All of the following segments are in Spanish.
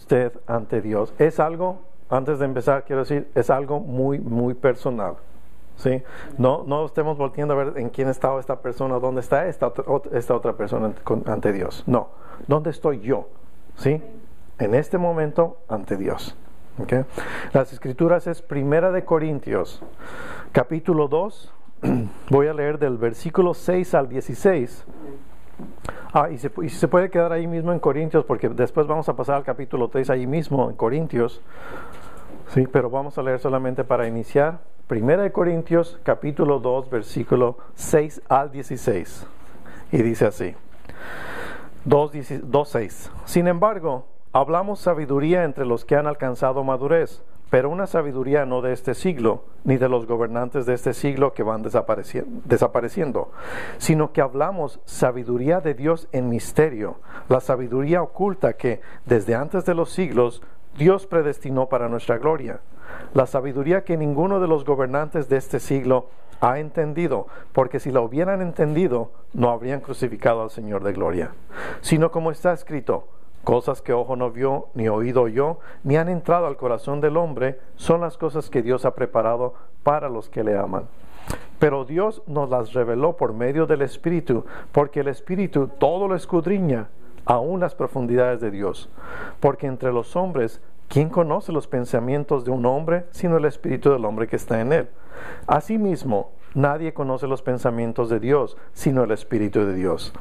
usted ante Dios? Es algo, antes de empezar, quiero decir, es algo muy, muy personal. ¿Sí? No estemos volteando a ver en quién está esta persona, dónde está esta otra persona ante Dios. No, ¿dónde estoy yo? ¿Sí? En este momento ante Dios. ¿Okay? Las escrituras es 1 Corintios, capítulo 2. Voy a leer del versículo 6 al 16. Y se puede quedar ahí mismo en Corintios, porque después vamos a pasar al capítulo 3 ahí mismo en Corintios. Sí, pero vamos a leer solamente para iniciar 1 Corintios capítulo 2 versículo 6 al 16. Y dice así: 2:6. Sin embargo, hablamos sabiduría entre los que han alcanzado madurez, pero una sabiduría no de este siglo, ni de los gobernantes de este siglo que van desapareciendo, sino que hablamos sabiduría de Dios en misterio, la sabiduría oculta que desde antes de los siglos Dios predestinó para nuestra gloria. La sabiduría que ninguno de los gobernantes de este siglo ha entendido, porque si la hubieran entendido, no habrían crucificado al Señor de gloria. Sino como está escrito: cosas que ojo no vio, ni oído oyó, ni han entrado al corazón del hombre, son las cosas que Dios ha preparado para los que le aman. Pero Dios nos las reveló por medio del Espíritu, porque el Espíritu todo lo escudriña, aún las profundidades de Dios. Porque entre los hombres, ¿quién conoce los pensamientos de un hombre, sino el espíritu del hombre que está en él? Asimismo, nadie conoce los pensamientos de Dios, sino el Espíritu de Dios.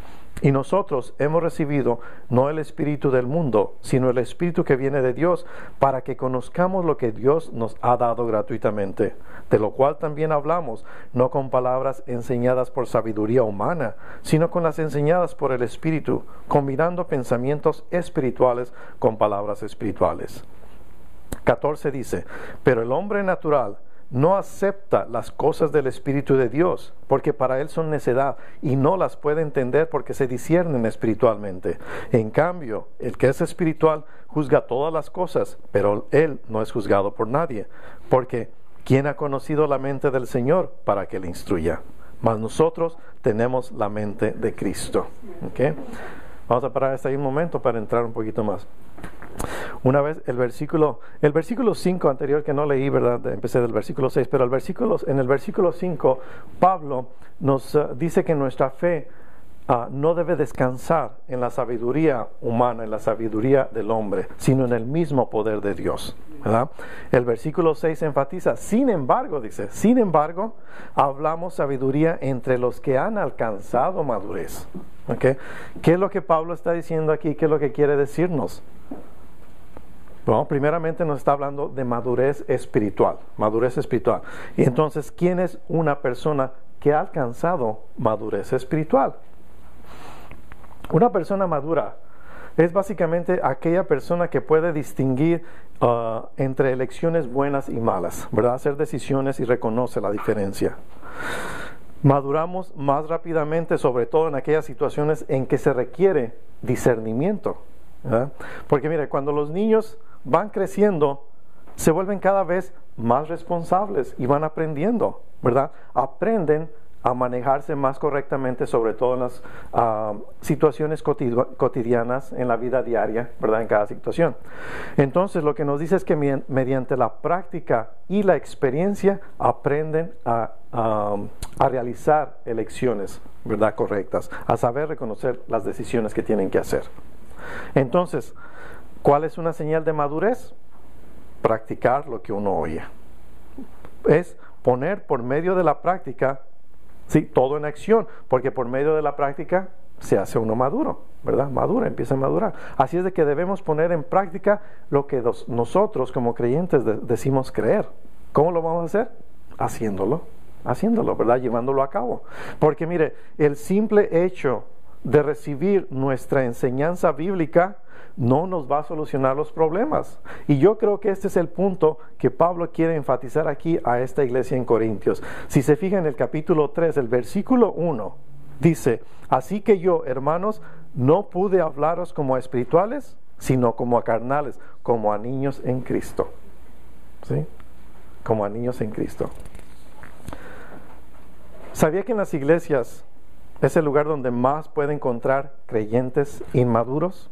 Y nosotros hemos recibido no el espíritu del mundo, sino el Espíritu que viene de Dios, para que conozcamos lo que Dios nos ha dado gratuitamente, de lo cual también hablamos, no con palabras enseñadas por sabiduría humana, sino con las enseñadas por el Espíritu, combinando pensamientos espirituales con palabras espirituales. 14 dice: pero el hombre natural no acepta las cosas del Espíritu de Dios, porque para él son necedad, y no las puede entender porque se disciernen espiritualmente. En cambio, el que es espiritual juzga todas las cosas, pero él no es juzgado por nadie, porque ¿quién ha conocido la mente del Señor para que le instruya? Mas nosotros tenemos la mente de Cristo. ¿Okay? Vamos a parar hasta ahí un momento para entrar un poquito más. Una vez el versículo 5 anterior que no leí, ¿verdad? Empecé del versículo 6, pero en el versículo 5, Pablo nos dice que nuestra fe no debe descansar en la sabiduría humana, en la sabiduría del hombre, sino en el mismo poder de Dios, ¿verdad? El versículo 6 enfatiza: sin embargo, dice, sin embargo, hablamos sabiduría entre los que han alcanzado madurez. ¿Okay? ¿Qué es lo que Pablo está diciendo aquí? ¿Qué es lo que quiere decirnos? Bueno, primeramente nos está hablando de madurez espiritual. Madurez espiritual. Y entonces, ¿quién es una persona que ha alcanzado madurez espiritual? Una persona madura es básicamente aquella persona que puede distinguir entre elecciones buenas y malas, ¿verdad? Hacer decisiones y reconoce la diferencia. Maduramos más rápidamente, sobre todo en aquellas situaciones en que se requiere discernimiento, ¿verdad? Porque mire, cuando los niños van creciendo, se vuelven cada vez más responsables y van aprendiendo, ¿verdad? Aprenden a manejarse más correctamente, sobre todo en las situaciones cotidianas, en la vida diaria, ¿verdad? En cada situación. Entonces, lo que nos dice es que mediante la práctica y la experiencia aprenden a realizar elecciones, ¿verdad? Correctas, a saber reconocer las decisiones que tienen que hacer. Entonces, ¿cuál es una señal de madurez? Practicar lo que uno oye. Es poner por medio de la práctica, sí, todo en acción, porque por medio de la práctica se hace uno maduro, ¿verdad? Madura, empieza a madurar. Así es de que debemos poner en práctica lo que nosotros como creyentes decimos creer. ¿Cómo lo vamos a hacer? Haciéndolo, ¿verdad? Llevándolo a cabo. Porque mire, el simple hecho de recibir nuestra enseñanza bíblica no nos va a solucionar los problemas. Y yo creo que este es el punto que Pablo quiere enfatizar aquí a esta iglesia en Corintios. Si se fijan en el capítulo 3, el versículo 1, dice: así que yo, hermanos, no pude hablaros como a espirituales, sino como a carnales, como a niños en Cristo. ¿Sí? Como a niños en Cristo. ¿Sabía que en las iglesias es el lugar donde más puede encontrar creyentes inmaduros?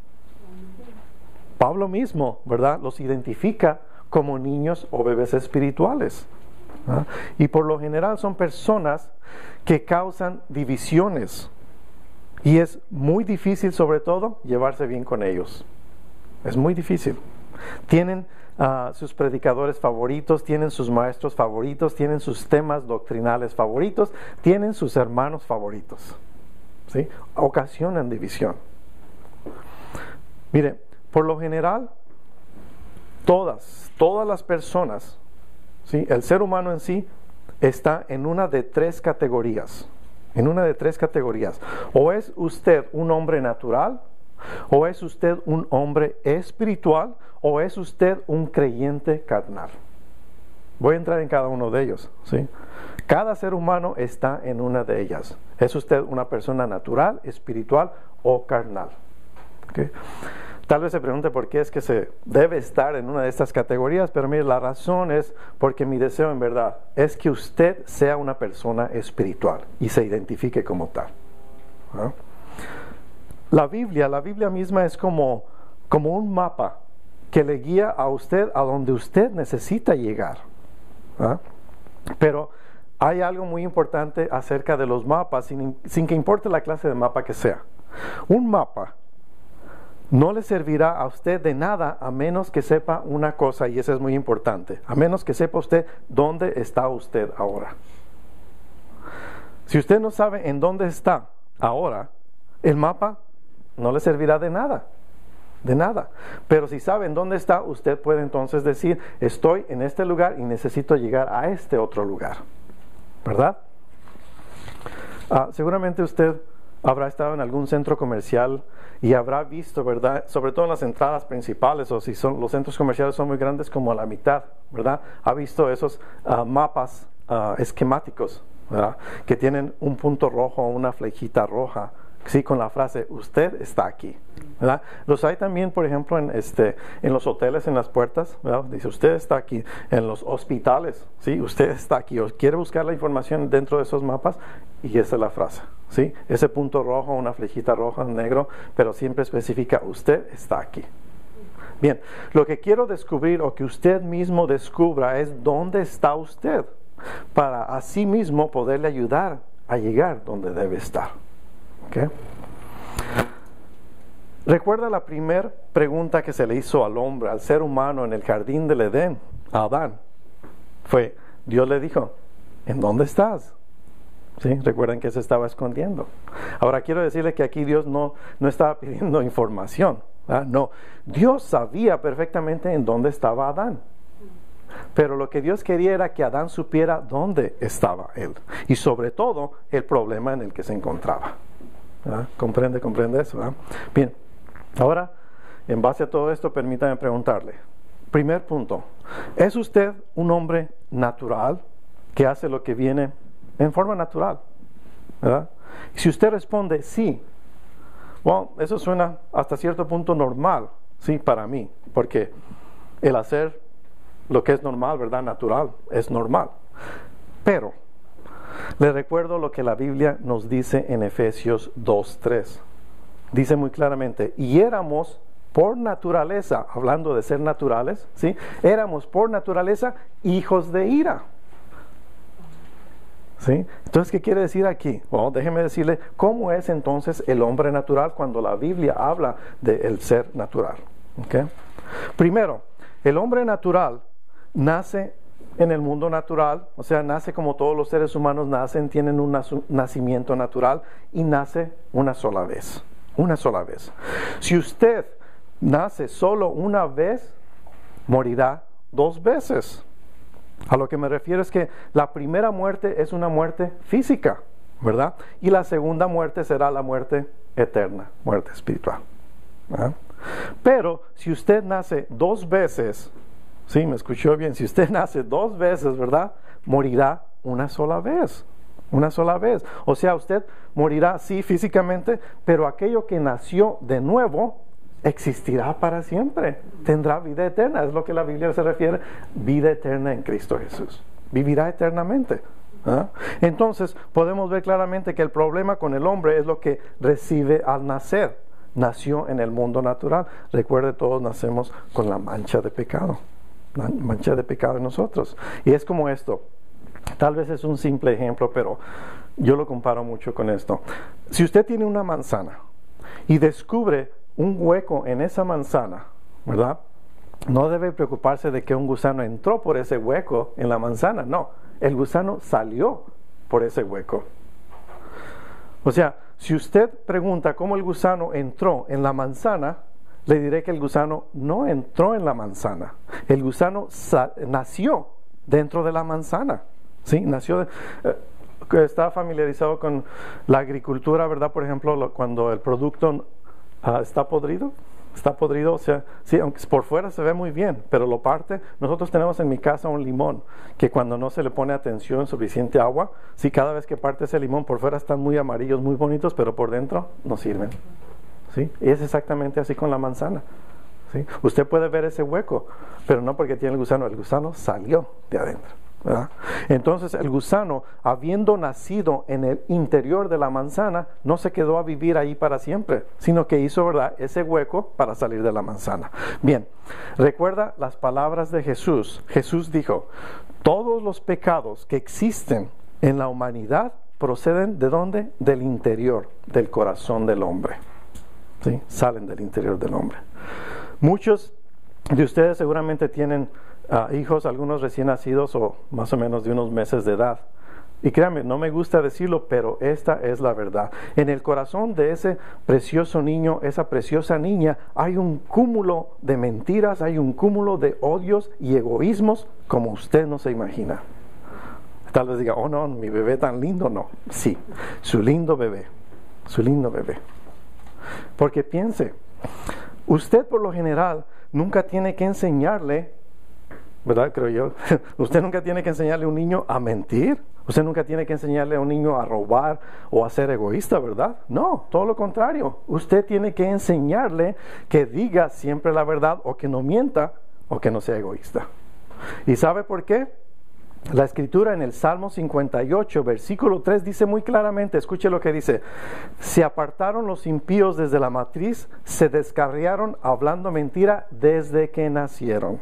Pablo mismo, ¿verdad?, los identifica como niños o bebés espirituales. ¿Ah? Y por lo general son personas que causan divisiones. Y es muy difícil, sobre todo, llevarse bien con ellos. Es muy difícil. Tienen sus predicadores favoritos, tienen sus maestros favoritos, tienen sus temas doctrinales favoritos, tienen sus hermanos favoritos. ¿Sí? Ocasionan división. Mire, por lo general, todas las personas, ¿sí?, el ser humano en sí está en una de tres categorías. En una de tres categorías. O es usted un hombre natural, o es usted un hombre espiritual, o es usted un creyente carnal. Voy a entrar en cada uno de ellos, ¿sí? Cada ser humano está en una de ellas. ¿Es usted una persona natural, espiritual o carnal? ¿Okay? Tal vez se pregunte por qué es que se debe estar en una de estas categorías, pero mire, la razón es porque mi deseo en verdad es que usted sea una persona espiritual y se identifique como tal. ¿Ah? La Biblia misma es como un mapa que le guía a usted a donde usted necesita llegar. ¿Ah? Pero hay algo muy importante acerca de los mapas, sin que importe la clase de mapa que sea. Un mapa no le servirá a usted de nada a menos que sepa una cosa, y eso es muy importante, a menos que sepa usted dónde está usted ahora. Si usted no sabe en dónde está ahora, el mapa no le servirá de nada. De nada. Pero si sabe en dónde está, usted puede entonces decir, estoy en este lugar y necesito llegar a este otro lugar. ¿Verdad? Seguramente usted habrá estado en algún centro comercial y habrá visto, ¿verdad?, sobre todo en las entradas principales, o si los centros comerciales son muy grandes, como a la mitad, ¿verdad?, ha visto esos mapas esquemáticos, ¿verdad?, que tienen un punto rojo, una flechita roja, sí, con la frase, usted está aquí, ¿verdad? Los hay también, por ejemplo, en los hoteles, en las puertas, ¿verdad? Dice, usted está aquí. En los hospitales, sí, usted está aquí. O quiere buscar la información dentro de esos mapas, y esa es la frase, sí. Ese punto rojo, una flechita roja, negro, pero siempre especifica, usted está aquí. Bien, lo que quiero descubrir, o que usted mismo descubra, es dónde está usted, para así mismo poderle ayudar a llegar donde debe estar. ¿Okay? Recuerda la primera pregunta que se le hizo al hombre, al ser humano en el jardín del Edén, a Adán. Fue, Dios le dijo, ¿en dónde estás? ¿Sí? Recuerden que se estaba escondiendo. Ahora quiero decirle que aquí Dios no estaba pidiendo información. ¿Ah? No, Dios sabía perfectamente en dónde estaba Adán. Pero lo que Dios quería era que Adán supiera dónde estaba él. Y sobre todo, el problema en el que se encontraba. ¿Ah? ¿Comprende eso? ¿Ah? Bien, ahora, en base a todo esto, permítame preguntarle. Primer punto, ¿es usted un hombre natural que hace lo que viene en forma natural? ¿Verdad? Si usted responde sí, bueno, eso suena hasta cierto punto normal, sí, para mí, porque el hacer lo que es normal, ¿verdad? Natural, es normal. Pero le recuerdo lo que la Biblia nos dice en Efesios 2:3. Dice muy claramente, y éramos por naturaleza, hablando de ser naturales, ¿sí? Éramos por naturaleza hijos de ira. ¿Sí? Entonces, ¿qué quiere decir aquí? Bueno, déjeme decirle cómo es entonces el hombre natural cuando la Biblia habla del ser natural. ¿Okay? Primero, el hombre natural nace en el mundo natural, o sea, nace como todos los seres humanos nacen, tienen un nacimiento natural y nace una sola vez. Una sola vez. Si usted nace solo una vez, morirá 2 veces. A lo que me refiero es que la primera muerte es una muerte física, ¿verdad? Y la segunda muerte será la muerte eterna, muerte espiritual. ¿Verdad? Pero si usted nace 2 veces, sí, me escuchó bien, si usted nace 2 veces, ¿verdad? Morirá una sola vez. Una sola vez. O sea, usted morirá, sí, físicamente, pero aquello que nació de nuevo existirá para siempre. Tendrá vida eterna. Es lo que la Biblia se refiere. Vida eterna en Cristo Jesús. Vivirá eternamente. ¿Ah? Entonces, podemos ver claramente que el problema con el hombre es lo que recibe al nacer. nació en el mundo natural. Recuerde, todos nacemos con la mancha de pecado. La mancha de pecado en nosotros. Y es como esto. Tal vez es un simple ejemplo, pero yo lo comparo mucho con esto. Si usted tiene una manzana y descubre un hueco en esa manzana, ¿verdad? No debe preocuparse de que un gusano entró por ese hueco en la manzana. No, el gusano salió por ese hueco. O sea, si usted pregunta cómo el gusano entró en la manzana, le diré que el gusano no entró en la manzana. El gusano nació dentro de la manzana. ¿Sí? Nació está familiarizado con la agricultura, ¿verdad? Por ejemplo, cuando el producto está podrido, o sea, sí, aunque por fuera se ve muy bien, pero lo parte. Nosotros tenemos en mi casa un limón que cuando no se le pone atención, suficiente agua, sí, cada vez que parte ese limón, por fuera están muy amarillos, muy bonitos, pero por dentro no sirven. ¿Sí? Y es exactamente así con la manzana. ¿Sí? Usted puede ver ese hueco, pero no porque tiene el gusano salió de adentro, ¿verdad? Entonces el gusano, habiendo nacido en el interior de la manzana, no se quedó a vivir ahí para siempre, sino que hizo, ¿verdad?, ese hueco para salir de la manzana. Bien, recuerda las palabras de Jesús. Jesús dijo: todos los pecados que existen en la humanidad proceden ¿de dónde? Del interior, del corazón del hombre. ¿Sí? Salen del interior del hombre. Muchos de ustedes seguramente tienen hijos, algunos recién nacidos o más o menos de unos meses de edad. Y créanme, no me gusta decirlo, pero esta es la verdad. En el corazón de ese precioso niño, esa preciosa niña, hay un cúmulo de mentiras, hay un cúmulo de odios y egoísmos como usted no se imagina. Tal vez diga: oh no, mi bebé tan lindo. No, sí, su lindo bebé. Porque piense, usted por lo general nunca tiene que enseñarle, ¿verdad? Creo yo. Usted nunca tiene que enseñarle a un niño a mentir. Usted nunca tiene que enseñarle a un niño a robar o a ser egoísta, ¿verdad? No, todo lo contrario. Usted tiene que enseñarle que diga siempre la verdad, o que no mienta, o que no sea egoísta. ¿Y sabe por qué? La escritura en el Salmo 58, versículo 3 dice muy claramente, escuche lo que dice: se apartaron los impíos desde la matriz, se descarriaron hablando mentira desde que nacieron.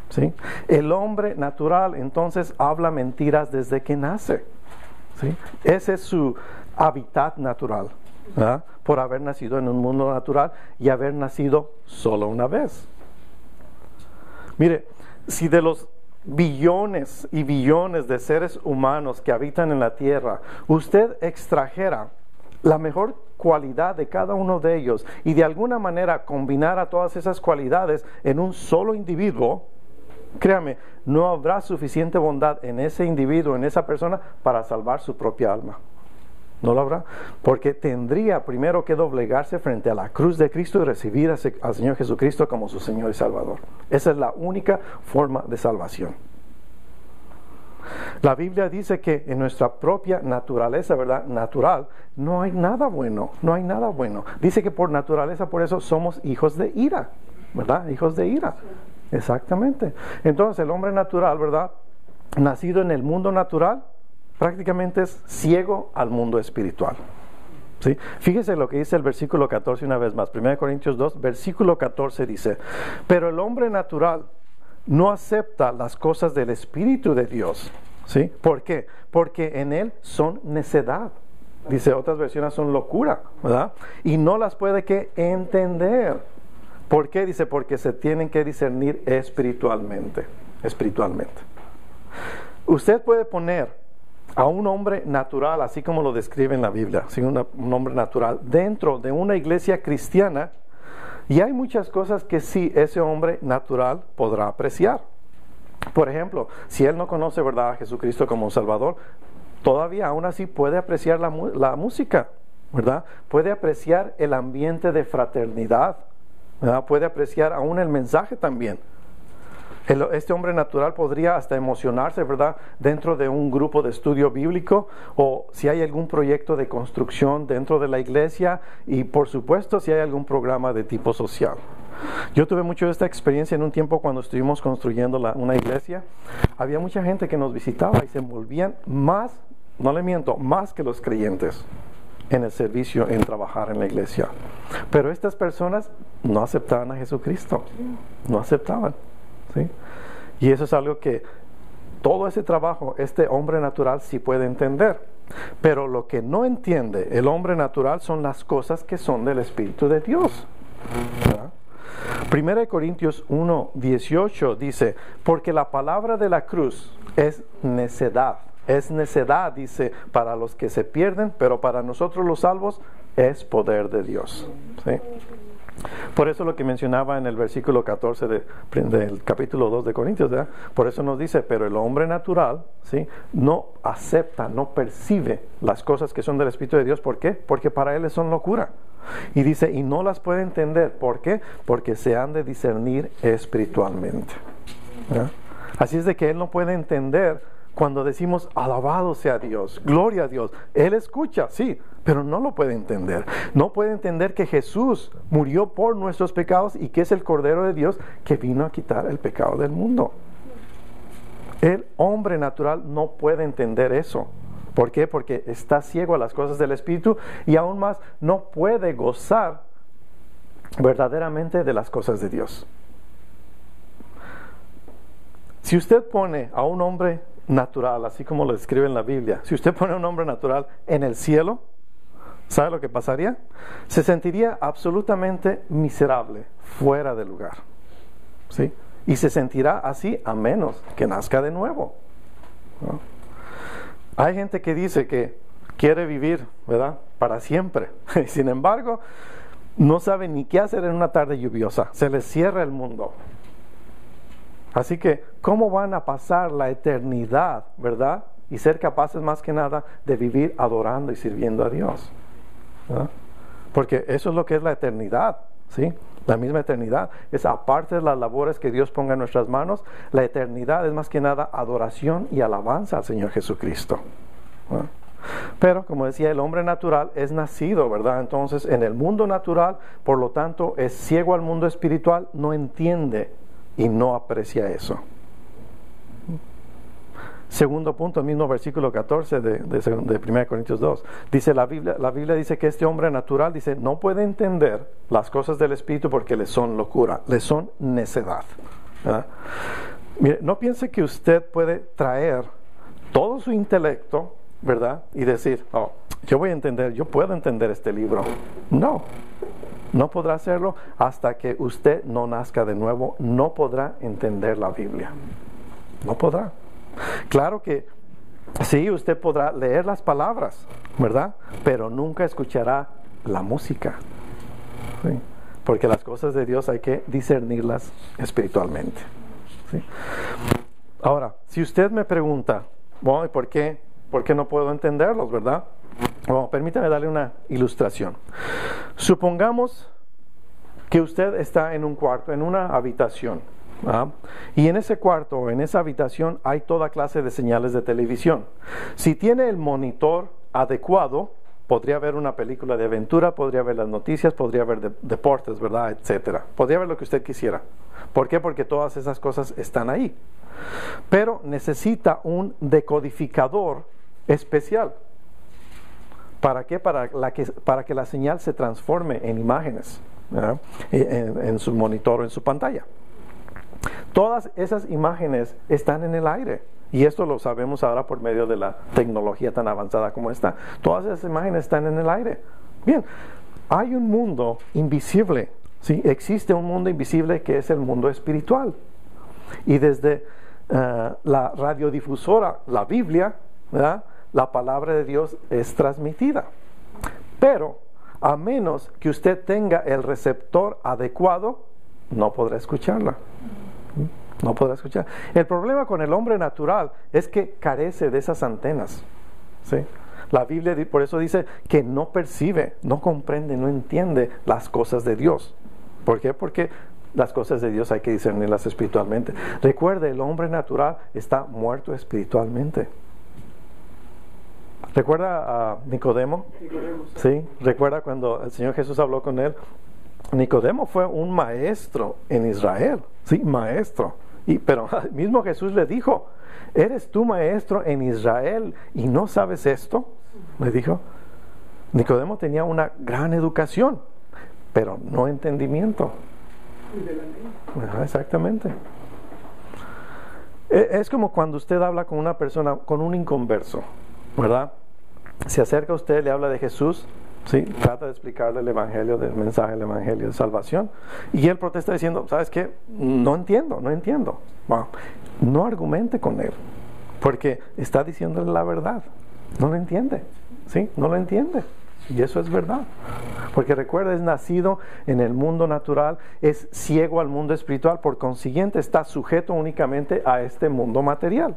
¿Sí? El hombre natural entonces habla mentiras desde que nace. ¿Sí? Ese es su hábitat natural, ¿verdad? Por haber nacido en un mundo natural y haber nacido solo una vez. Mire, si de los billones y billones de seres humanos que habitan en la tierra, usted extrajera la mejor cualidad de cada uno de ellos y de alguna manera combinara todas esas cualidades en un solo individuo, créame, no habrá suficiente bondad en ese individuo, en esa persona, para salvar su propia alma. No lo habrá, porque tendría primero que doblegarse frente a la cruz de Cristo y recibir al Señor Jesucristo como su Señor y Salvador. Esa es la única forma de salvación. La Biblia dice que en nuestra propia naturaleza, ¿verdad?, natural, no hay nada bueno, no hay nada bueno. Dice que por naturaleza, por eso somos hijos de ira, ¿verdad? Hijos de ira. Exactamente. Entonces el hombre natural, ¿verdad?, nacido en el mundo natural, prácticamente es ciego al mundo espiritual. ¿Sí? Fíjese lo que dice el versículo 14 una vez más. 1 Corintios 2, versículo 14 dice: pero el hombre natural no acepta las cosas del Espíritu de Dios. ¿Sí? ¿Por qué? Porque en él son necedad. Dice, otras versiones son locura, ¿verdad? Y no las puede que entender. ¿Por qué? Dice, porque se tienen que discernir espiritualmente. Usted puede poner a un hombre natural, así como lo describe en la Biblia, ¿sí? Un hombre natural, dentro de una iglesia cristiana, y hay muchas cosas que sí ese hombre natural podrá apreciar. Por ejemplo, si él no conoce, ¿verdad?, a Jesucristo como un Salvador, todavía aún así puede apreciar la música, ¿verdad? Puede apreciar el ambiente de fraternidad, ¿verdad? Puede apreciar aún el mensaje también. Este hombre natural podría hasta emocionarse, ¿verdad?, dentro de un grupo de estudio bíblico, o si hay algún proyecto de construcción dentro de la iglesia, y por supuesto si hay algún programa de tipo social. Yo tuve mucho de esta experiencia en un tiempo cuando estuvimos construyendo una iglesia. Había mucha gente que nos visitaba y se envolvían más, no le miento, más que los creyentes. en el servicio, en trabajar en la iglesia. Pero estas personas no aceptaban a Jesucristo, no aceptaban, ¿sí? Y eso es algo que todo ese trabajo, este hombre natural sí puede entender. Pero lo que no entiende el hombre natural son las cosas que son del Espíritu de Dios, ¿verdad? 1 Corintios 1:18 dice, porque la palabra de la cruz es necedad. Es necedad, dice, para los que se pierden, pero para nosotros los salvos es poder de Dios, ¿sí? Por eso lo que mencionaba en el versículo 14 del capítulo 2 de Corintios, ¿verdad? Por eso nos dice, pero el hombre natural, ¿sí?, no acepta, no percibe las cosas que son del Espíritu de Dios. ¿Por qué? Porque para él son locura. Y dice, y no las puede entender. ¿Por qué? Porque se han de discernir espiritualmente, ¿verdad? Así es de que él no puede entender cuando decimos, alabado sea Dios, gloria a Dios. Él escucha, sí, pero no lo puede entender. No puede entender que Jesús murió por nuestros pecados y que es el Cordero de Dios que vino a quitar el pecado del mundo. El hombre natural no puede entender eso. ¿Por qué? Porque está ciego a las cosas del Espíritu y aún más no puede gozar verdaderamente de las cosas de Dios. Si usted pone a un hombre natural, así como lo describe en la Biblia, si usted pone a un hombre natural en el cielo, ¿sabe lo que pasaría? Se sentiría absolutamente miserable, fuera de lugar, ¿sí? Y se sentirá así a menos que nazca de nuevo, ¿no? Hay gente que dice que quiere vivir, ¿verdad?, para siempre. Y sin embargo, no sabe ni qué hacer en una tarde lluviosa. Se les cierra el mundo. Así que, ¿cómo van a pasar la eternidad, verdad? Y ser capaces más que nada de vivir adorando y sirviendo a Dios, ¿verdad? Porque eso es lo que es la eternidad, ¿sí? La misma eternidad es, aparte de las labores que Dios ponga en nuestras manos, la eternidad es más que nada adoración y alabanza al Señor Jesucristo, ¿verdad? Pero, como decía, el hombre natural es nacido, ¿verdad? Entonces, en el mundo natural, por lo tanto, es ciego al mundo espiritual, no entiende y no aprecia eso. Segundo punto, el mismo versículo 14 de 1 Corintios 2. Dice la Biblia dice que este hombre natural, dice, no puede entender las cosas del Espíritu porque le son locura, le son necedad, ¿verdad? Mire, no piense que usted puede traer todo su intelecto, ¿verdad?, y decir, oh, yo puedo entender este libro. No podrá hacerlo hasta que usted no nazca de nuevo. No podrá entender la Biblia. No podrá. Claro que sí, usted podrá leer las palabras, ¿verdad?, pero nunca escuchará la música, ¿sí? Porque las cosas de Dios hay que discernirlas espiritualmente, ¿sí? Ahora, si usted me pregunta, bueno, ¿por qué no puedo entenderlos, verdad? Bueno, permítame darle una ilustración. Supongamos que usted está en un cuarto, en una habitación, ¿ah? Y en ese cuarto o en esa habitación hay toda clase de señales de televisión. Si tiene el monitor adecuado, podría ver una película de aventura, podría ver las noticias, podría ver deportes, ¿verdad?, etcétera. Podría ver lo que usted quisiera. ¿Por qué? Porque todas esas cosas están ahí. Pero necesita un decodificador especial. ¿Para qué? Para que la señal se transforme en imágenes, ¿verdad?, en su monitor o en su pantalla. Todas esas imágenes están en el aire. Y esto lo sabemos ahora por medio de la tecnología tan avanzada como esta. Todas esas imágenes están en el aire. Bien, hay un mundo invisible, ¿sí? Existe un mundo invisible que es el mundo espiritual. Y desde la radiodifusora, la Biblia, ¿verdad?, la palabra de Dios es transmitida. Pero, a menos que usted tenga el receptor adecuado, no podrá escucharla. No podrá escuchar. El problema con el hombre natural es que carece de esas antenas, ¿sí? La Biblia por eso dice que no percibe, no comprende, no entiende las cosas de Dios. ¿Por qué? Porque las cosas de Dios hay que discernirlas espiritualmente. Recuerde, el hombre natural está muerto espiritualmente. ¿Recuerda a Nicodemo? Sí, recuerda cuando el Señor Jesús habló con él. Nicodemo fue un maestro en Israel, sí, maestro. Pero mismo Jesús le dijo, ¿eres tú maestro en Israel y no sabes esto? Le dijo. Nicodemo tenía una gran educación, pero no entendimiento. Exactamente. Es como cuando usted habla con una persona, con un inconverso, ¿verdad? Se acerca a usted, le habla de Jesús, ¿sí? Trata de explicarle el evangelio, del mensaje del evangelio de salvación, y él protesta diciendo, ¿sabes qué? No entiendo. Bueno, no argumente con él, porque está diciéndole la verdad. No lo entiende, ¿sí? No lo entiende. Y eso es verdad. Porque recuerda, es nacido en el mundo natural, es ciego al mundo espiritual, por consiguiente está sujeto únicamente a este mundo material.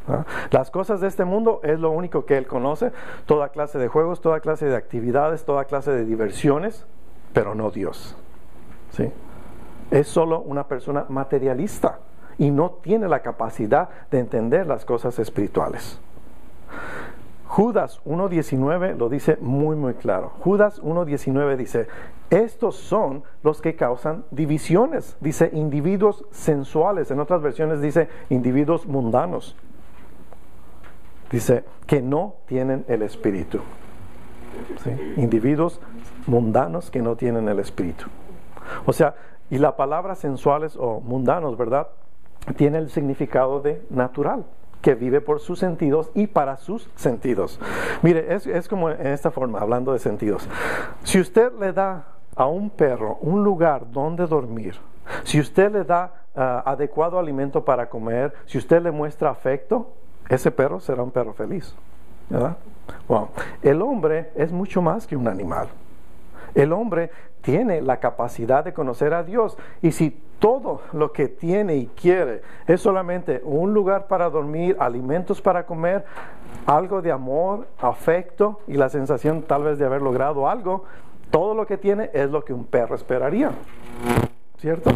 ¿Ah? Las cosas de este mundo es lo único que él conoce, toda clase de juegos, toda clase de actividades, toda clase de diversiones, pero no Dios. ¿Sí? Es solo una persona materialista y no tiene la capacidad de entender las cosas espirituales. Judas 1.19 lo dice muy claro. Judas 1.19 dice, estos son los que causan divisiones. Dice individuos sensuales. En otras versiones dice individuos mundanos. Dice que no tienen el espíritu. ¿Sí? Individuos mundanos que no tienen el espíritu. O sea, y la palabra sensuales o mundanos, ¿verdad? Tiene el significado de natural, que vive por sus sentidos y para sus sentidos. Mire, es como en esta forma, hablando de sentidos. Si usted le da a un perro un lugar donde dormir, si usted le da adecuado alimento para comer, si usted le muestra afecto, ese perro será un perro feliz, ¿verdad? Bueno, el hombre es mucho más que un animal. El hombre tiene la capacidad de conocer a Dios, y si todo lo que tiene y quiere es solamente un lugar para dormir, alimentos para comer, algo de amor, afecto y la sensación tal vez de haber logrado algo, todo lo que tiene es lo que un perro esperaría, ¿cierto?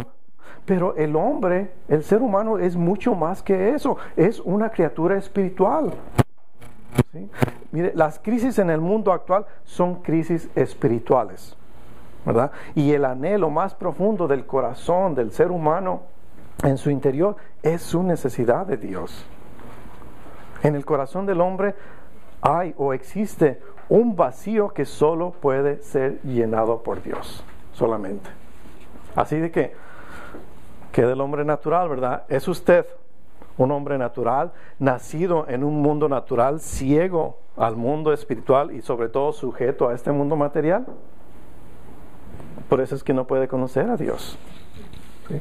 Pero el hombre, el ser humano, es mucho más que eso, es una criatura espiritual. ¿Sí? Mire, las crisis en el mundo actual son crisis espirituales, ¿verdad? Y el anhelo más profundo del corazón del ser humano en su interior es su necesidad de Dios. En el corazón del hombre hay o existe un vacío que solo puede ser llenado por Dios, solamente. Así de que del hombre natural, ¿verdad? ¿Es usted un hombre natural, nacido en un mundo natural, ciego al mundo espiritual y sobre todo sujeto a este mundo material? Por eso es que no puede conocer a Dios. ¿Sí?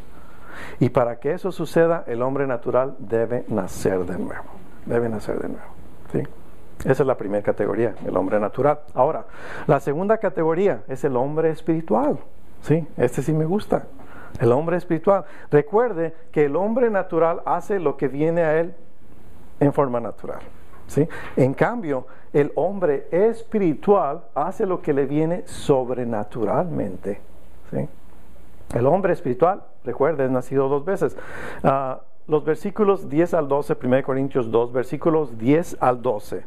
Y para que eso suceda, el hombre natural debe nacer de nuevo. Debe nacer de nuevo. ¿Sí? Esa es la primera categoría, el hombre natural. Ahora, la segunda categoría es el hombre espiritual. ¿Sí? Este sí me gusta. El hombre espiritual. Recuerde que el hombre natural hace lo que viene a él en forma natural. ¿Sí? En cambio, el hombre espiritual hace lo que le viene sobrenaturalmente. ¿Sí? El hombre espiritual, recuerde, es nacido dos veces. Los versículos 10 al 12, 1 Corintios 2, versículos 10 al 12,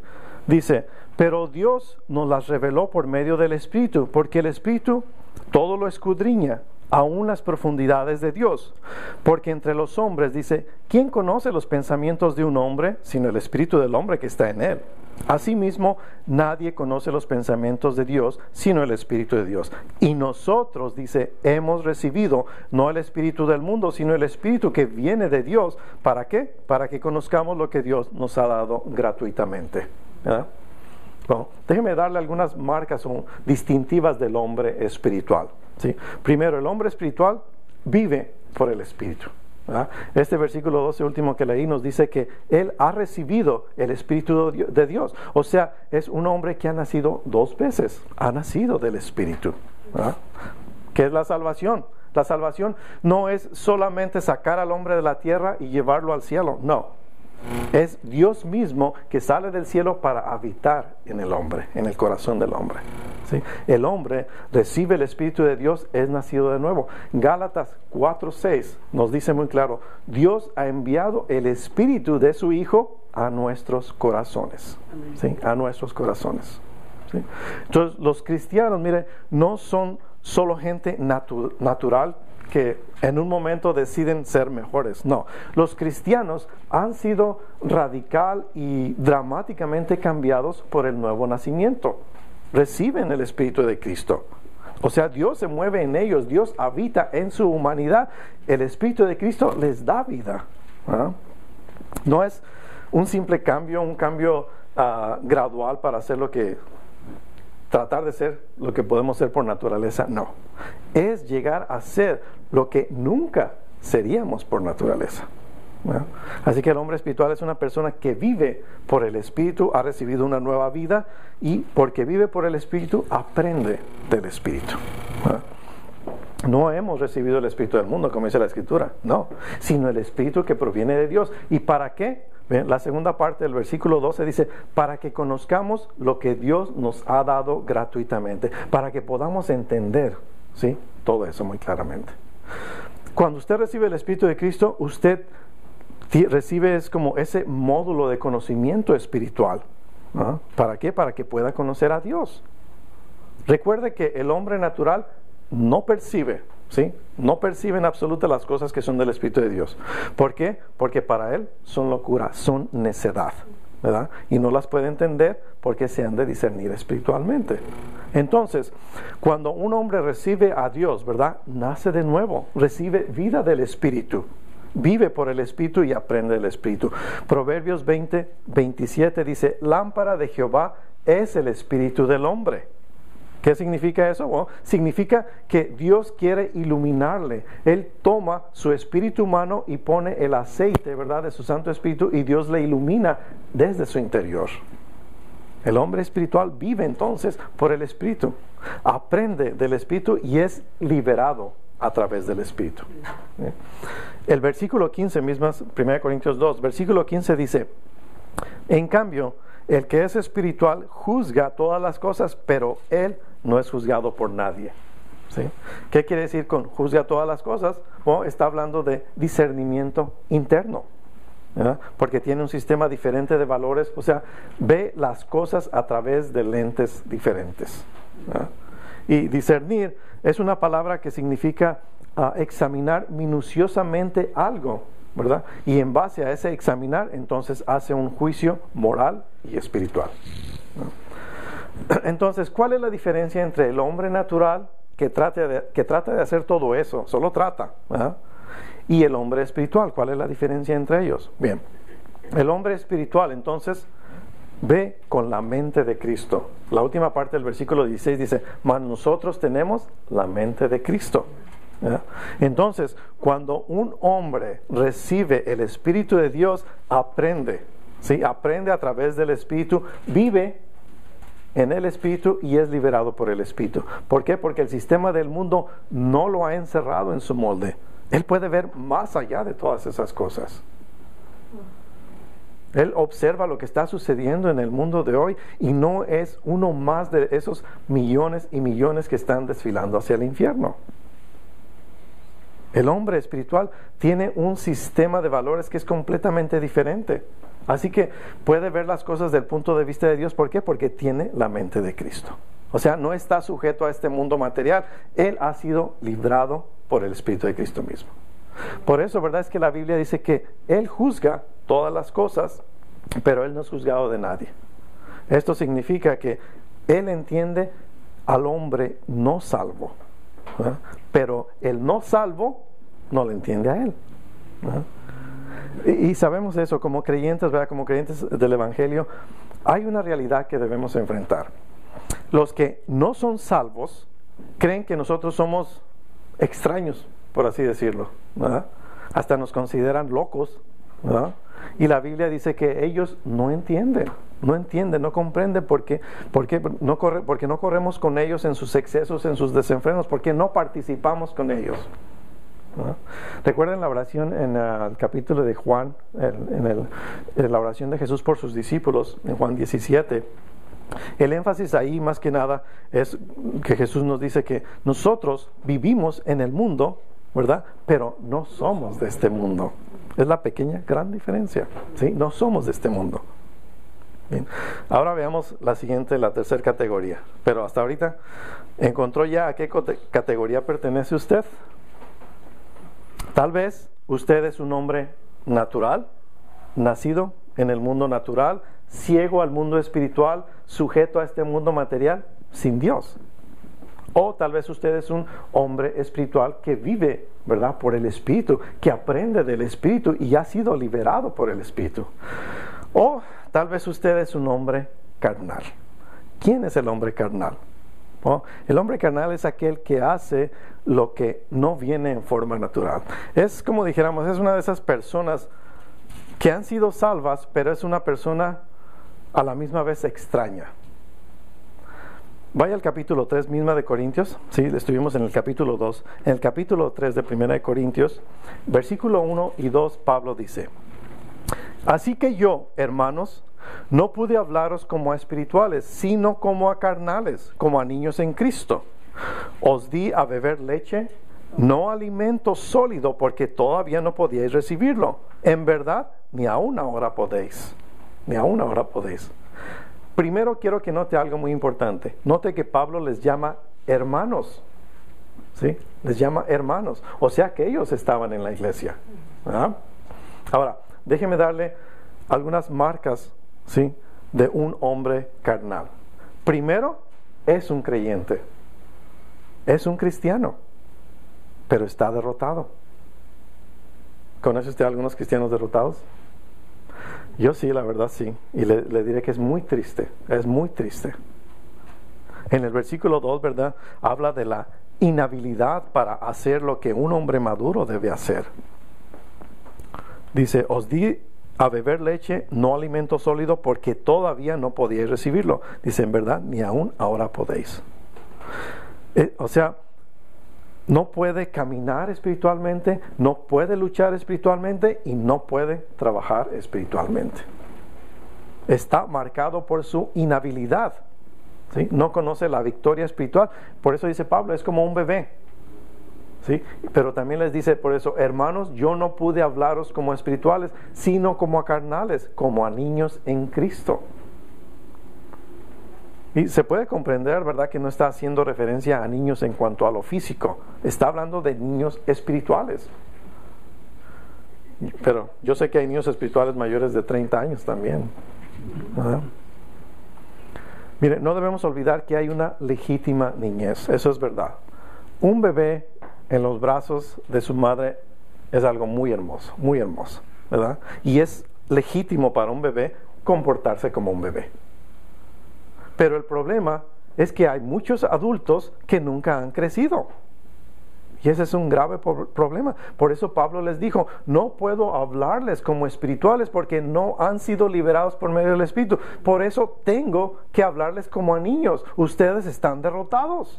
dice, pero Dios nos las reveló por medio del Espíritu, porque el Espíritu todo lo escudriña, aún las profundidades de Dios. Porque entre los hombres, dice, ¿quién conoce los pensamientos de un hombre, sino el espíritu del hombre que está en él? Asimismo, nadie conoce los pensamientos de Dios, sino el espíritu de Dios. Y nosotros, dice, hemos recibido no el espíritu del mundo, sino el espíritu que viene de Dios. ¿Para qué? Para que conozcamos lo que Dios nos ha dado gratuitamente. ¿Verdad? Bueno, déjeme darle algunas marcas distintivas del hombre espiritual. ¿Sí? Primero, el hombre espiritual vive por el Espíritu. ¿Verdad? Este versículo 12 último que leí nos dice que él ha recibido el Espíritu de Dios. O sea, es un hombre que ha nacido dos veces. Ha nacido del Espíritu. ¿Verdad? ¿Qué es la salvación? La salvación no es solamente sacar al hombre de la tierra y llevarlo al cielo. No. Es Dios mismo que sale del cielo para habitar en el hombre, en el corazón del hombre. ¿Sí? El hombre recibe el Espíritu de Dios, es nacido de nuevo. Gálatas 4:6 nos dice muy claro, Dios ha enviado el Espíritu de su Hijo a nuestros corazones. ¿Sí? A nuestros corazones. ¿Sí? Entonces los cristianos, mire, no son solo gente natural que en un momento deciden ser mejores. No, los cristianos han sido radical y dramáticamente cambiados por el nuevo nacimiento. reciben el Espíritu de Cristo. O sea, Dios se mueve en ellos, Dios habita en su humanidad. El Espíritu de Cristo les da vida. No es un simple cambio, un cambio gradual para hacer tratar de ser lo que podemos ser por naturaleza. No, es llegar a ser lo que nunca seríamos por naturaleza. Así que el hombre espiritual es una persona que vive por el Espíritu, ha recibido una nueva vida, y porque vive por el Espíritu, aprende del Espíritu. No hemos recibido el Espíritu del mundo, como dice la Escritura, no, sino el Espíritu que proviene de Dios. ¿Y para qué? Bien, la segunda parte del versículo 12 dice, para que conozcamos lo que Dios nos ha dado gratuitamente, para que podamos entender, ¿sí?, todo eso muy claramente. Cuando usted recibe el Espíritu de Cristo, usted recibe como ese módulo de conocimiento espiritual. ¿Para qué? Para que pueda conocer a Dios. Recuerde que el hombre natural no percibe, ¿sí?, no percibe en absoluto las cosas que son del Espíritu de Dios. ¿Por qué? Porque para él son locura, son necedad, ¿verdad? Y no las puede entender porque se han de discernir espiritualmente. Entonces, cuando un hombre recibe a Dios, ¿verdad?, nace de nuevo, recibe vida del Espíritu, vive por el Espíritu y aprende del Espíritu. Proverbios 20:27 dice, lámpara de Jehová es el Espíritu del hombre. ¿Qué significa eso? Bueno, significa que Dios quiere iluminarle. Él toma su espíritu humano y pone el aceite, ¿verdad?, de su Santo Espíritu, y Dios le ilumina desde su interior. El hombre espiritual vive entonces por el Espíritu, aprende del Espíritu y es liberado a través del Espíritu. El versículo 15, mismas 1 Corintios 2, versículo 15 dice, en cambio, el que es espiritual juzga todas las cosas, pero él no es juzgado por nadie. ¿Sí? ¿Qué quiere decir con juzga todas las cosas? Bueno, está hablando de discernimiento interno, ¿verdad? Porque tiene un sistema diferente de valores, o sea, ve las cosas a través de lentes diferentes, ¿verdad? Y discernir es una palabra que significa examinar minuciosamente algo, ¿verdad? Y en base a ese examinar, entonces hace un juicio moral y espiritual, ¿no? Entonces, ¿cuál es la diferencia entre el hombre natural que trata de hacer todo eso, solo trata, ¿verdad?, y el hombre espiritual? ¿Cuál es la diferencia entre ellos? Bien, el hombre espiritual entonces ve con la mente de Cristo. La última parte del versículo 16 dice, mas nosotros tenemos la mente de Cristo. ¿Ya? Entonces, cuando un hombre recibe el Espíritu de Dios, aprende, ¿sí?, aprende a través del Espíritu, vive en el Espíritu y es liberado por el Espíritu. ¿Por qué? Porque el sistema del mundo no lo ha encerrado en su molde. Él puede ver más allá de todas esas cosas. Él observa lo que está sucediendo en el mundo de hoy y no es uno más de esos millones y millones que están desfilando hacia el infierno. El hombre espiritual tiene un sistema de valores que es completamente diferente. Así que puede ver las cosas desde el punto de vista de Dios. ¿Por qué? Porque tiene la mente de Cristo. O sea, no está sujeto a este mundo material. Él ha sido librado por el Espíritu de Cristo mismo. Por eso, ¿verdad?, es que la Biblia dice que Él juzga todas las cosas, pero Él no es juzgado de nadie. Esto significa que Él entiende al hombre no salvo, ¿verdad?, pero el no salvo no le entiende a Él, ¿verdad? Y sabemos eso como creyentes, ¿verdad?, como creyentes del Evangelio, hay una realidad que debemos enfrentar. Los que no son salvos creen que nosotros somos extraños, por así decirlo, ¿verdad? Hasta nos consideran locos, ¿verdad? Y la Biblia dice que ellos no entienden, no comprenden porque no corremos con ellos en sus excesos, en sus desenfrenos, porque no participamos con ellos, ¿verdad? Recuerden la oración en el capítulo de Juan, en la oración de Jesús por sus discípulos, en Juan 17. El énfasis ahí más que nada es que Jesús nos dice que nosotros vivimos en el mundo, ¿verdad?, pero no somos de este mundo. Es la pequeña, gran diferencia, ¿sí? No somos de este mundo. Bien. Ahora veamos la tercera categoría. Pero hasta ahorita, ¿encontró ya a qué categoría pertenece usted? Tal vez usted es un hombre natural, nacido en el mundo natural, ciego al mundo espiritual, sujeto a este mundo material. sin Dios. O tal vez usted es un hombre espiritual que vive, ¿verdad?, por el Espíritu, que aprende del Espíritu y ha sido liberado por el Espíritu. O tal vez usted es un hombre carnal. ¿Quién es el hombre carnal? El hombre carnal es aquel que hace lo que no viene en forma natural. Es como dijéramos, es una de esas personas que han sido salvas, pero es una persona a la misma vez extraña. Vaya al capítulo 3 misma de Corintios. Sí, estuvimos en el capítulo 2. En el capítulo 3 de 1 de Corintios, versículo 1 y 2, Pablo dice: así que yo, hermanos, no pude hablaros como a espirituales, sino como a carnales, como a niños en Cristo. Os di a beber leche, no alimento sólido, porque todavía no podíais recibirlo. En verdad, ni aún ahora podéis. Ni aún ahora podéis. Primero quiero que note algo muy importante. Note que Pablo les llama hermanos. ¿Sí? Les llama hermanos. O sea que ellos estaban en la iglesia. ¿Verdad? Ahora, déjeme darle algunas marcas, ¿sí?, de un hombre carnal. Primero, es un creyente. Es un cristiano. Pero está derrotado. ¿Conoce usted a algunos cristianos derrotados? Yo sí, la verdad sí. Y le diré que es muy triste. Es muy triste. En el versículo 2, ¿verdad?, habla de la inhabilidad para hacer lo que un hombre maduro debe hacer. Dice: os di a beber leche, no alimento sólido, porque todavía no podíais recibirlo. Dice: en verdad, ni aún ahora podéis. O sea, no puede caminar espiritualmente, no puede luchar espiritualmente y no puede trabajar espiritualmente. Está marcado por su inhabilidad, ¿sí? No conoce la victoria espiritual. Por eso dice Pablo, es como un bebé, ¿sí? Pero también les dice por eso: hermanos, yo no pude hablaros como a espirituales, sino como a carnales, como a niños en Cristo. Y se puede comprender, ¿verdad?, que no está haciendo referencia a niños en cuanto a lo físico. Está hablando de niños espirituales. Pero yo sé que hay niños espirituales mayores de 30 años también. ¿Verdad? Mire, no debemos olvidar que hay una legítima niñez. Eso es verdad. Un bebé en los brazos de su madre es algo muy hermoso, ¿verdad? Y es legítimo para un bebé comportarse como un bebé. Pero el problema es que hay muchos adultos que nunca han crecido. Y ese es un grave problema. Por eso Pablo les dijo: no puedo hablarles como espirituales porque no han sido liberados por medio del Espíritu. Por eso tengo que hablarles como a niños. Ustedes están derrotados.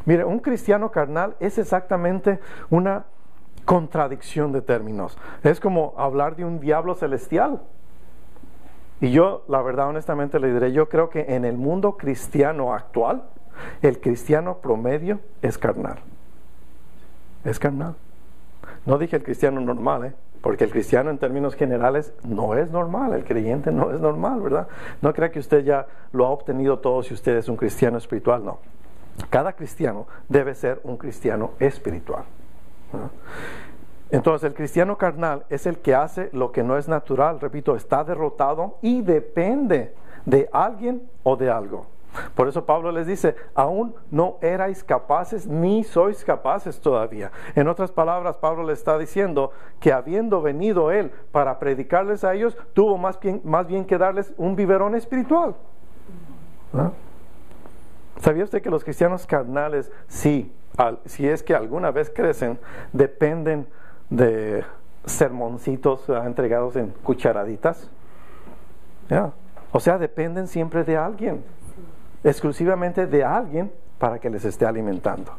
Mire, un cristiano carnal es exactamente una contradicción de términos. Es como hablar de un diablo celestial. Y yo, la verdad, honestamente le diré, yo creo que en el mundo cristiano actual, el cristiano promedio es carnal. Es carnal. No dije el cristiano normal, porque el cristiano en términos generales no es normal, el creyente no es normal, ¿verdad? No crea que usted ya lo ha obtenido todo si usted es un cristiano espiritual, no. Cada cristiano debe ser un cristiano espiritual, ¿verdad? Entonces el cristiano carnal es el que hace lo que no es natural, repito, está derrotado y depende de alguien o de algo. Por eso Pablo les dice: aún no erais capaces ni sois capaces todavía. En otras palabras, Pablo les está diciendo que habiendo venido él para predicarles a ellos, tuvo más bien que darles un biberón espiritual. ¿Ah? ¿Sabía usted que los cristianos carnales, si es que alguna vez crecen, dependen de sermoncitos entregados en cucharaditas? ¿Ya? O sea, dependen siempre de alguien, exclusivamente de alguien para que les esté alimentando.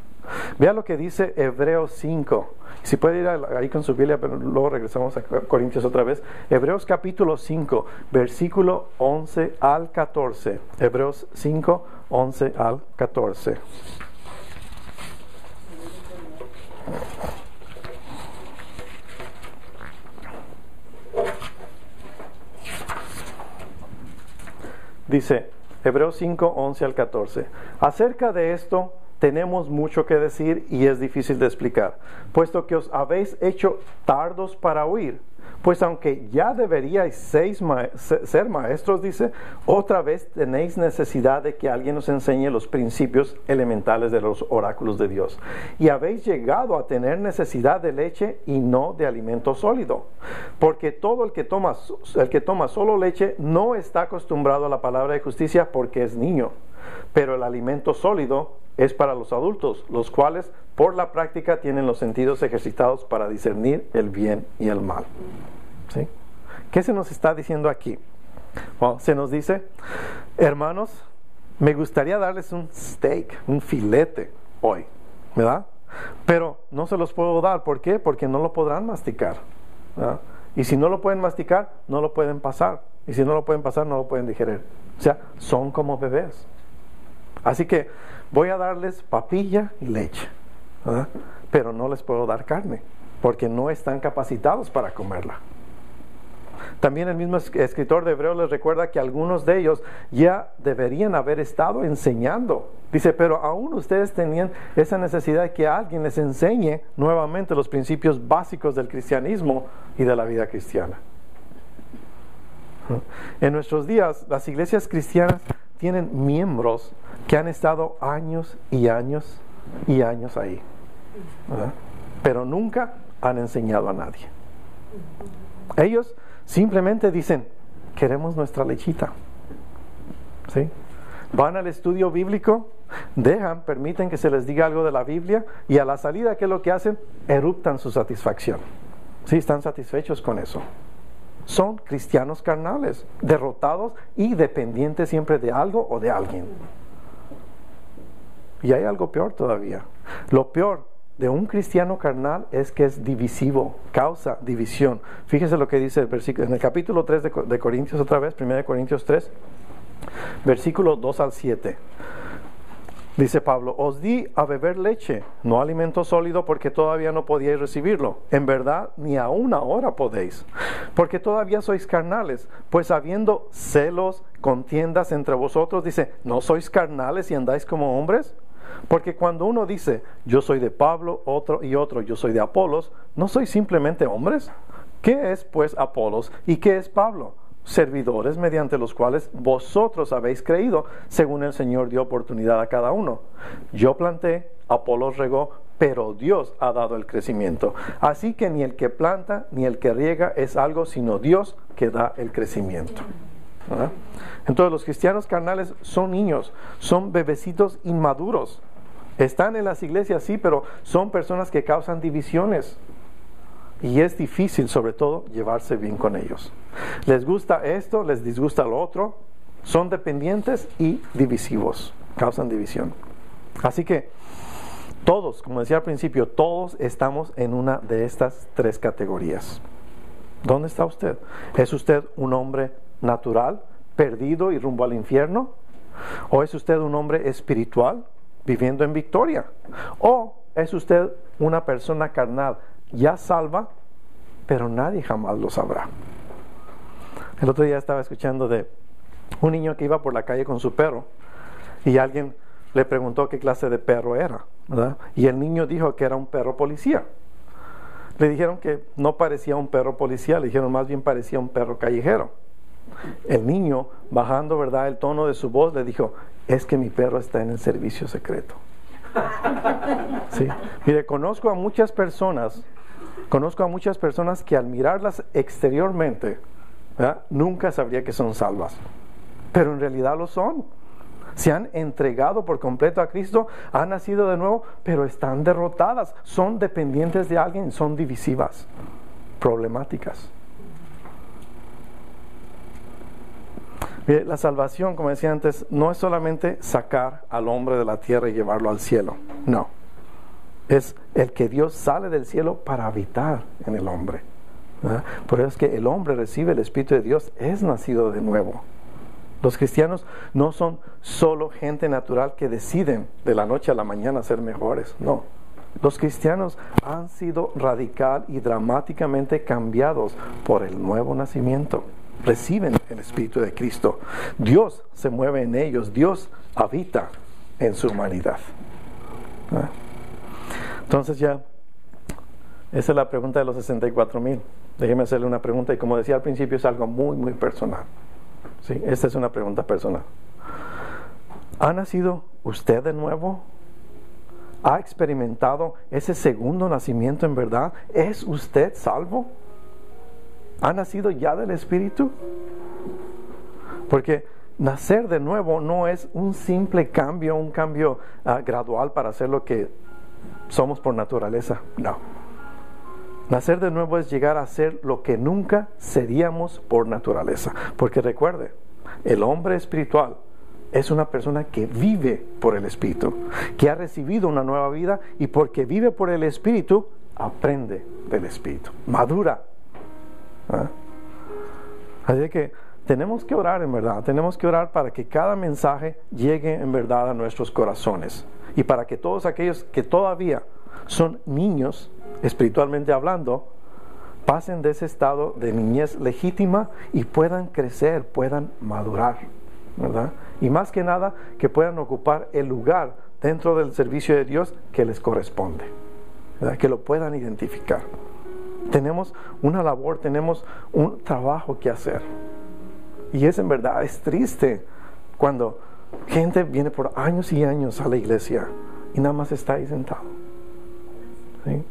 Vea lo que dice Hebreos 5. Si puede ir ahí con su Biblia, pero luego regresamos a Corintios otra vez. Hebreos capítulo 5, versículo 11 al 14. Hebreos 5, 11 al 14. Dice Hebreos 5, 11 al 14. Acerca de esto tenemos mucho que decir y es difícil de explicar, puesto que os habéis hecho tardos para oír, Pues aunque ya deberíais ser maestros, dice, otra vez tenéis necesidad de que alguien os enseñe los principios elementales de los oráculos de Dios. Y habéis llegado a tener necesidad de leche y no de alimento sólido. Porque todo el que toma solo leche no está acostumbrado a la palabra de justicia porque es niño. Pero el alimento sólido es para los adultos, los cuales por la práctica tienen los sentidos ejercitados para discernir el bien y el mal. ¿Sí? ¿Qué se nos está diciendo aquí? Bueno, se nos dice, hermanos, me gustaría darles un steak, un filete hoy, ¿verdad? Pero no se los puedo dar. ¿Por qué? Porque no lo podrán masticar, ¿verdad? Y si no lo pueden masticar, no lo pueden pasar. Y si no lo pueden pasar, no lo pueden digerir. O sea, son como bebés. Así que voy a darles papilla y leche, ¿verdad? Pero no les puedo dar carne, porque no están capacitados para comerla. También el mismo escritor de Hebreos les recuerda que algunos de ellos ya deberían haber estado enseñando. Dice, pero aún ustedes tenían esa necesidad de que alguien les enseñe nuevamente los principios básicos del cristianismo y de la vida cristiana. En nuestros días, las iglesias cristianas tienen miembros que han estado años y años y años ahí, ¿verdad? Pero nunca han enseñado a nadie. Ellos simplemente dicen, queremos nuestra lechita, ¿sí? Van al estudio bíblico, permiten que se les diga algo de la Biblia, y a la salida, ¿qué es lo que hacen? Eruptan su satisfacción. Sí, están satisfechos con eso. Son cristianos carnales, derrotados y dependientes siempre de algo o de alguien. Y hay algo peor todavía. Lo peor de un cristiano carnal es que es divisivo, causa división. Fíjese lo que dice el versículo, en el capítulo 3 de Corintios, otra vez, 1 Corintios 3, versículos 2 al 7. Dice Pablo, os di a beber leche, no alimento sólido, porque todavía no podíais recibirlo. En verdad, ni aún ahora podéis, porque todavía sois carnales, pues habiendo celos, contiendas entre vosotros, dice, ¿no sois carnales y andáis como hombres? Porque cuando uno dice, yo soy de Pablo, otro, yo soy de Apolos, ¿no sois simplemente hombres? ¿Qué es pues Apolos y qué es Pablo? Servidores mediante los cuales vosotros habéis creído, según el Señor dio oportunidad a cada uno. Yo planté, Apolos regó, pero Dios ha dado el crecimiento. Así que ni el que planta ni el que riega es algo, sino Dios que da el crecimiento. ¿Verdad? Entonces los cristianos carnales son niños, son bebecitos inmaduros. Están en las iglesias, sí, pero son personas que causan divisiones. Y es difícil, sobre todo, llevarse bien con ellos. Les gusta esto, les disgusta lo otro. Son dependientes y divisivos. Causan división. Así que todos, como decía al principio, todos estamos en una de estas tres categorías. ¿Dónde está usted? ¿Es usted un hombre natural, perdido y rumbo al infierno? ¿O es usted un hombre espiritual, viviendo en victoria? ¿O es usted una persona carnal, ya salva, pero nadie jamás lo sabrá? El otro día estaba escuchando de un niño que iba por la calle con su perro y alguien le preguntó qué clase de perro era, ¿verdad? Y el niño dijo que era un perro policía. Le dijeron que no parecía un perro policía, le dijeron más bien parecía un perro callejero. El niño, bajando, ¿verdad?, el tono de su voz, le dijo, es que mi perro está en el servicio secreto. Sí. Mire, conozco a muchas personas que al mirarlas exteriormente, ¿verdad?, nunca sabría que son salvas, pero en realidad lo son. Se han entregado por completo a Cristo, han nacido de nuevo, pero están derrotadas, son dependientes de alguien, son divisivas, problemáticas. Mire, la salvación, como decía antes, no es solamente sacar al hombre de la tierra y llevarlo al cielo, no. Es el que Dios sale del cielo para habitar en el hombre, ¿verdad? Por eso es que el hombre recibe el Espíritu de Dios, es nacido de nuevo. Los cristianos no son solo gente natural que deciden de la noche a la mañana ser mejores, no. Los cristianos han sido radical y dramáticamente cambiados por el nuevo nacimiento. Reciben el Espíritu de Cristo. Dios se mueve en ellos, Dios habita en su humanidad. ¿Ah? Entonces ya, esa es la pregunta de los 64,000. Déjeme hacerle una pregunta, y como decía al principio, es algo muy, muy personal. ¿Sí? Esta es una pregunta personal. ¿Ha nacido usted de nuevo? ¿Ha experimentado ese segundo nacimiento en verdad? ¿Es usted salvo? ¿Ha nacido ya del Espíritu? Porque nacer de nuevo no es un simple cambio, un cambio gradual para hacer lo que somos por naturaleza. No. Nacer de nuevo es llegar a ser lo que nunca seríamos por naturaleza. Porque recuerde, el hombre espiritual es una persona que vive por el Espíritu, que ha recibido una nueva vida, y porque vive por el Espíritu, aprende del Espíritu, madura. Así que tenemos que orar, en verdad, tenemos que orar para que cada mensaje llegue en verdad a nuestros corazones, y para que todos aquellos que todavía son niños, espiritualmente hablando, pasen de ese estado de niñez legítima y puedan crecer, puedan madurar, ¿verdad? Y más que nada, que puedan ocupar el lugar dentro del servicio de Dios que les corresponde, ¿verdad? Que lo puedan identificar. Tenemos una labor, tenemos un trabajo que hacer. Y es en verdad, es triste cuando gente viene por años y años a la iglesia y nada más está ahí sentado. ¿Sí?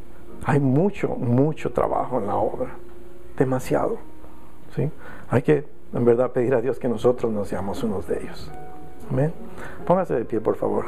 Hay mucho, mucho trabajo en la obra. Demasiado. ¿Sí? Hay que, en verdad, pedir a Dios que nosotros no seamos unos de ellos. Amén. Póngase de pie, por favor.